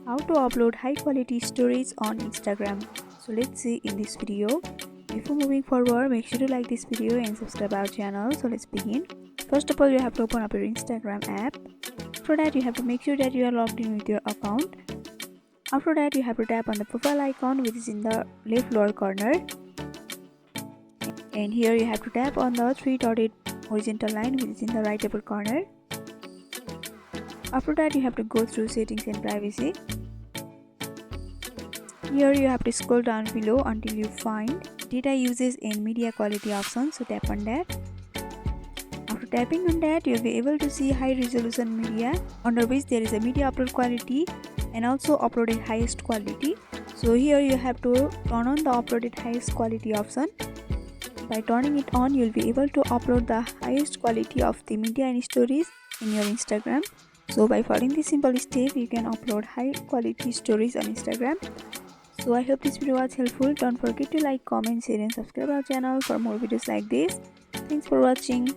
How to upload high quality stories on Instagram. So let's see in this video. Before moving forward, make sure to like this video and subscribe our channel. So let's begin. First of all, you have to open up your Instagram app. After that, you have to make sure that you are logged in with your account. After that, you have to tap on the profile icon, which is in the left lower corner. And here you have to tap on the three dotted horizontal line, which is in the right upper corner. After that, you have to go through settings and privacy. Here you have to scroll down below until you find data uses and media quality option, so tap on that. After tapping on that, you'll be able to see high resolution media, under which there is a media upload quality and also uploaded highest quality. So here you have to turn on the uploaded highest quality option. By turning it on, you'll be able to upload the highest quality of the media and stories in your Instagram. So by following this simple step, you can upload high quality stories on Instagram. So I hope this video was helpful. Don't forget to like, comment, share and subscribe our channel for more videos like this. Thanks for watching.